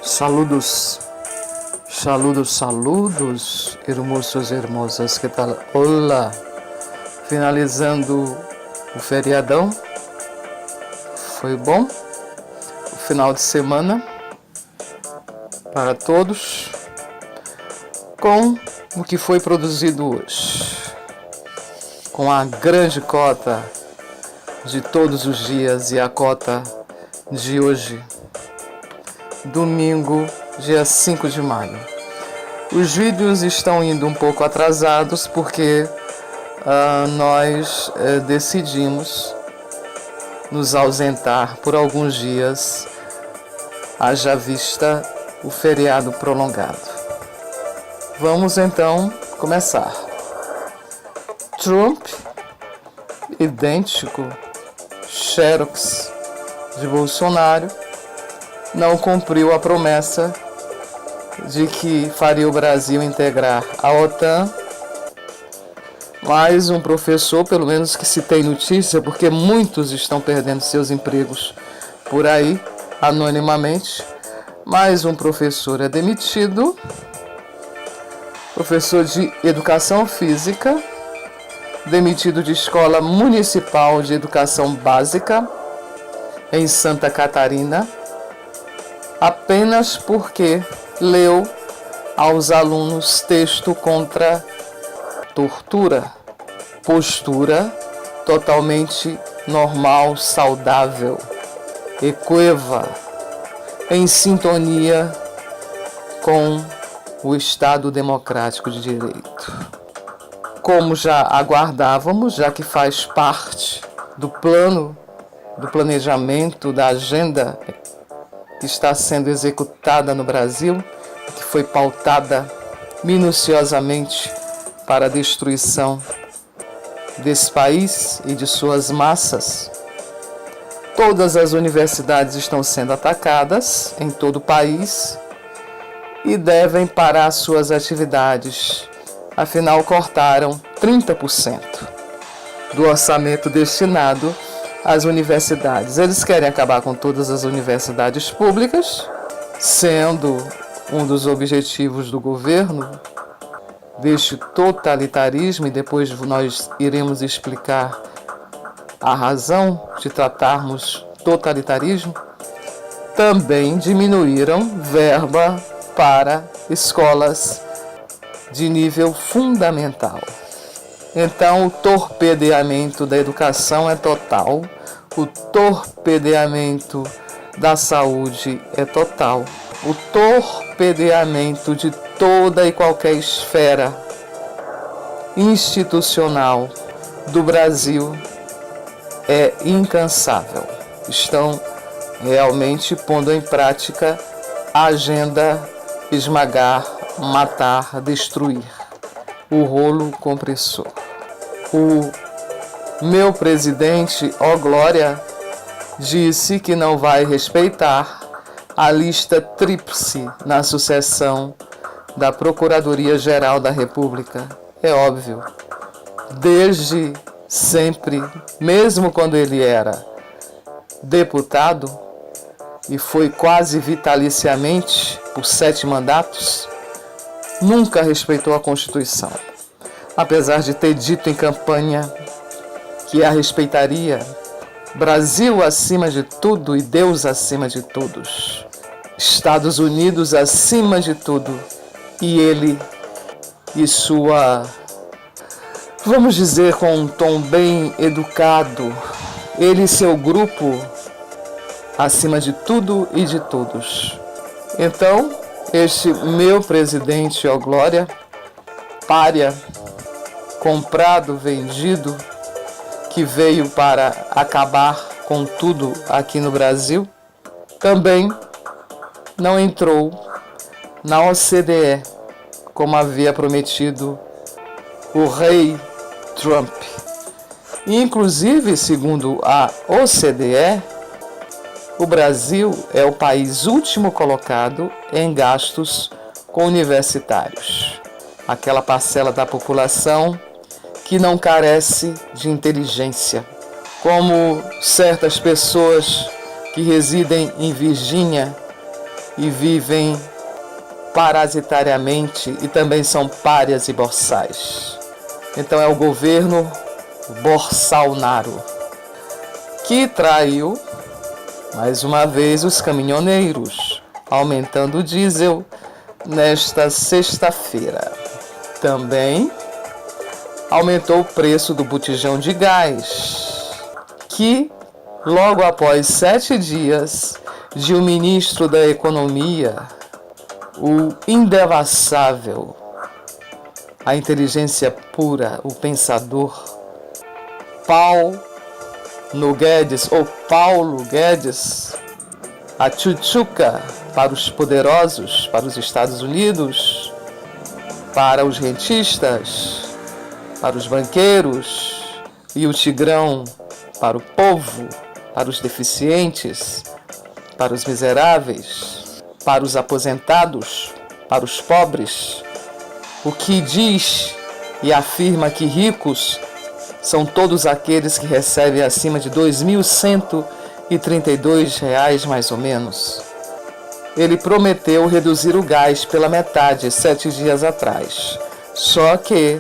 Saludos, saludos, saludos, hermosos e hermosas, que tal? Olá! Finalizando o feriadão, foi bom? O final de semana para todos, com o que foi produzido hoje, com a grande cota de todos os dias e a cota de hoje, domingo, dia 5 de maio. Os vídeos estão indo um pouco atrasados porque nós decidimos nos ausentar por alguns dias, haja vista o feriado prolongado. Vamos então começar. Trump, idêntico, xerox de Bolsonaro, não cumpriu a promessa de que faria o Brasil integrar a OTAN. Mais um professor, pelo menos que se tem notícia, porque muitos estão perdendo seus empregos por aí, anonimamente. Mais um professor é demitido, professor de educação física, demitido de escola municipal de educação básica em Santa Catarina, apenas porque leu aos alunos texto contra tortura, postura totalmente normal, saudável, equeva, em sintonia com o Estado Democrático de Direito. Como já aguardávamos, já que faz parte do plano, do planejamento, da agenda que está sendo executada no Brasil, que foi pautada minuciosamente para a destruição desse país e de suas massas. Todas as universidades estão sendo atacadas em todo o país e devem parar suas atividades. Afinal, cortaram 30% do orçamento destinado às universidades. Eles querem acabar com todas as universidades públicas, sendo um dos objetivos do governo deste totalitarismo, e depois nós iremos explicar a razão de tratarmos totalitarismo. Também diminuíram verba para escolas de nível fundamental. Então, o torpedeamento da educação é total, o torpedeamento da saúde é total, o torpedeamento de toda e qualquer esfera institucional do Brasil é incansável. Estão realmente pondo em prática a agenda esmagar, matar, destruir. O rolo compressor. O meu presidente, ó glória, disse que não vai respeitar a lista tríplice na sucessão da Procuradoria-Geral da República. É óbvio. Desde sempre, mesmo quando ele era deputado e foi quase vitaliciamente por 7 mandatos, nunca respeitou a Constituição, apesar de ter dito em campanha que a respeitaria. Brasil acima de tudo e Deus acima de todos. Estados Unidos acima de tudo e ele e sua, vamos dizer com um tom bem educado, ele e seu grupo acima de tudo e de todos. Então, este meu presidente, ó glória, pária, comprado, vendido, que veio para acabar com tudo aqui no Brasil, também não entrou na OCDE, como havia prometido o rei Trump. Inclusive, segundo a OCDE, o Brasil é o país último colocado em gastos com universitários. Aquela parcela da população que não carece de inteligência, como certas pessoas que residem em Virgínia e vivem parasitariamente e também são párias e boçais. Então é o governo Bolsonaro que traiu mais uma vez os caminhoneiros, aumentando o diesel nesta sexta-feira. Também aumentou o preço do botijão de gás, que logo após 7 dias de o ministro da Economia, o indevassável, a inteligência pura, o pensador, Paulo Guedes, a tchutchuca para os poderosos, para os Estados Unidos, para os rentistas, para os banqueiros, e o tigrão para o povo, para os deficientes, para os miseráveis, para os aposentados, para os pobres, o que diz e afirma que ricos são todos aqueles que recebem acima de R$ 2.132 mais ou menos. Ele prometeu reduzir o gás pela metade 7 dias atrás. Só que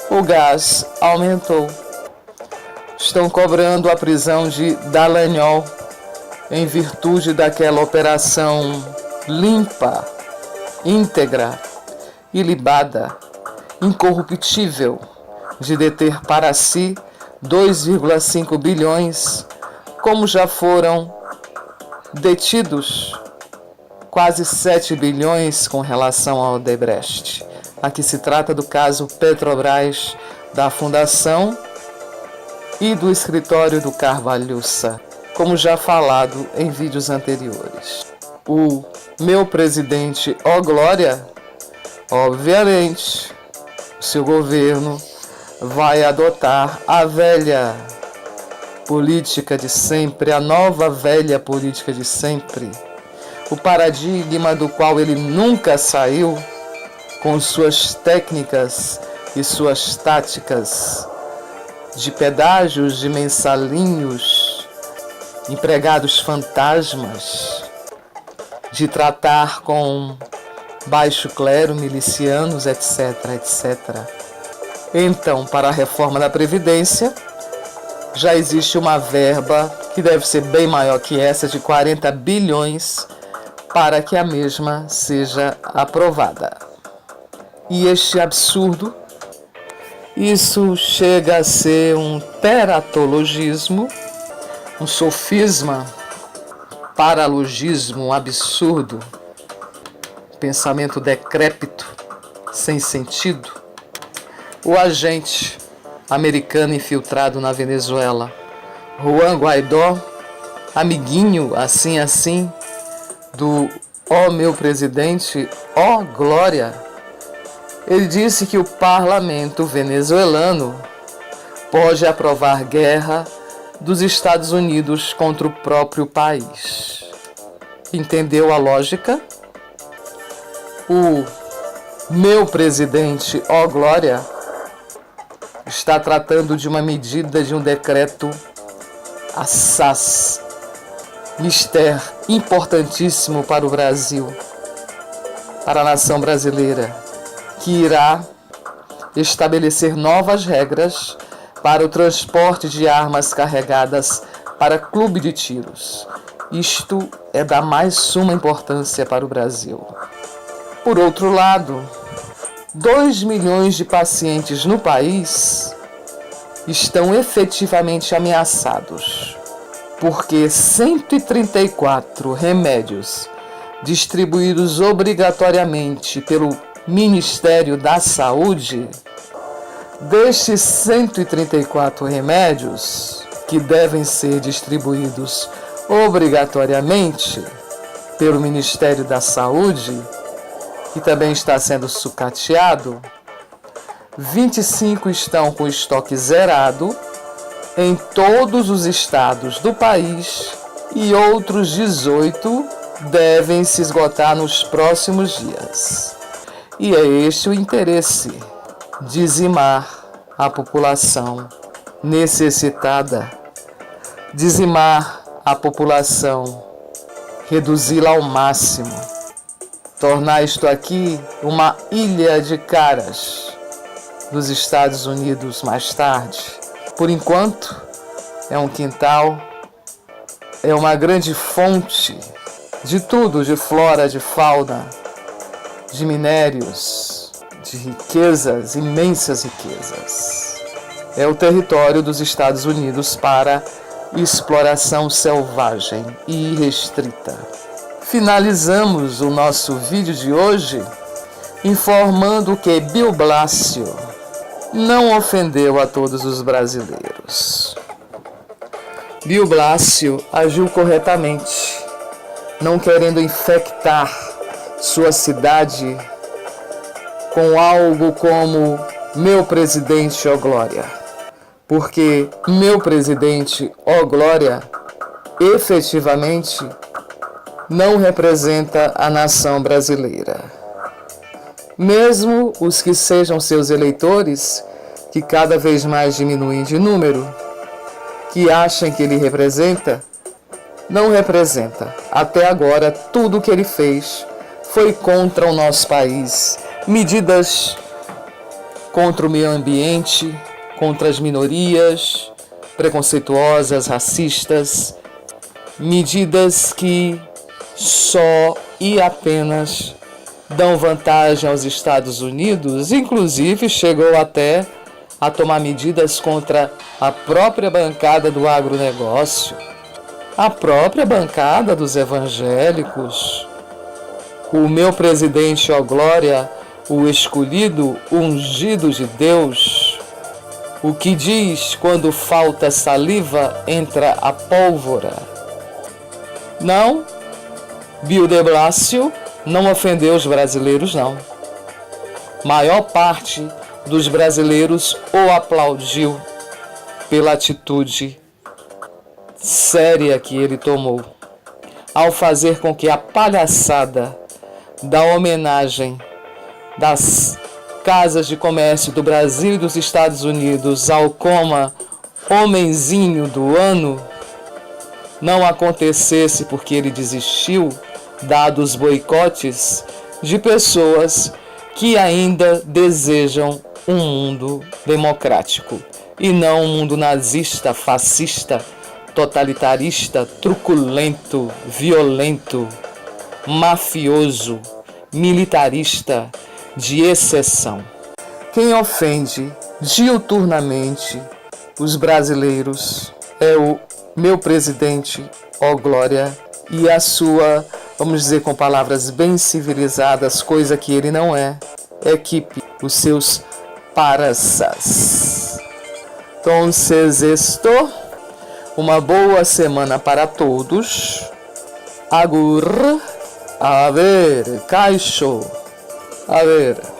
o gás aumentou. Estão cobrando a prisão de Dallagnol em virtude daquela operação limpa, íntegra, ilibada, incorruptível, de deter para si 2,5 bilhões, como já foram detidos quase 7 bilhões com relação ao Odebrecht. Aqui se trata do caso Petrobras, da Fundação e do escritório do Carvalhuça, como já falado em vídeos anteriores. O meu presidente, ó glória, obviamente, o seu governo vai adotar a velha política de sempre, a nova velha política de sempre, o paradigma do qual ele nunca saiu, com suas técnicas e suas táticas de pedágios, de mensalinhos, empregados fantasmas, de tratar com baixo clero, milicianos, etc, etc. Então, para a reforma da Previdência, já existe uma verba que deve ser bem maior que essa, de 40 bilhões, para que a mesma seja aprovada. E este absurdo, isso chega a ser um teratologismo, um sofisma, paralogismo, um absurdo, pensamento decrépito, sem sentido. O agente americano infiltrado na Venezuela, Juan Guaidó, amiguinho assim, do ó meu presidente, ó glória, ele disse que o parlamento venezuelano pode aprovar guerra dos Estados Unidos contra o próprio país. Entendeu a lógica? O meu presidente, ó glória, está tratando de uma medida, de um decreto assaz, mister importantíssimo para o Brasil, para a nação brasileira, que irá estabelecer novas regras para o transporte de armas carregadas para clube de tiros. Isto é da mais suma importância para o Brasil. Por outro lado, 2 milhões de pacientes no país estão efetivamente ameaçados, porque 134 remédios distribuídos obrigatoriamente pelo Ministério da Saúde, destes 134 remédios que devem ser distribuídos obrigatoriamente pelo Ministério da Saúde, que também está sendo sucateado, 25 estão com estoque zerado em todos os estados do país e outros 18 devem se esgotar nos próximos dias. E é este o interesse: dizimar a população necessitada dizimar a população, reduzi-la ao máximo, tornar isto aqui uma ilha de caras dos Estados Unidos mais tarde. Por enquanto, é um quintal, é uma grande fonte de tudo, de flora, de fauna, de minérios, de riquezas, imensas riquezas. É o território dos Estados Unidos para exploração selvagem e irrestrita. Finalizamos o nosso vídeo de hoje informando que Bill Blasio não ofendeu a todos os brasileiros. Bill Blasio agiu corretamente, não querendo infectar sua cidade com algo como meu presidente, ó glória. Porque meu presidente, ó glória, efetivamente não representa a nação brasileira. Mesmo os que sejam seus eleitores, que cada vez mais diminuem de número, que achem que ele representa, não representa. Até agora, tudo o que ele fez foi contra o nosso país. Medidas contra o meio ambiente, contra as minorias, preconceituosas, racistas, medidas que só e apenas dão vantagem aos Estados Unidos, inclusive chegou até a tomar medidas contra a própria bancada do agronegócio, a própria bancada dos evangélicos. O meu presidente, ó glória, o escolhido, o ungido de Deus, o que diz quando falta saliva, entra a pólvora. Não, Bill de Blasio não ofendeu os brasileiros, não. Maior parte dos brasileiros o aplaudiu pela atitude séria que ele tomou, ao fazer com que a palhaçada da homenagem das casas de comércio do Brasil e dos Estados Unidos ao Coma Homenzinho do Ano não acontecesse porque ele desistiu, dados os boicotes de pessoas que ainda desejam um mundo democrático e não um mundo nazista, fascista, totalitarista, truculento, violento, mafioso, militarista, de exceção. Quem ofende diuturnamente os brasileiros é o meu presidente, ó glória, e a sua, vamos dizer com palavras bem civilizadas, coisa que ele não é, equipe, os seus paraças. Entonces esto, uma boa semana para todos. Agur, a ver, caixo, a ver.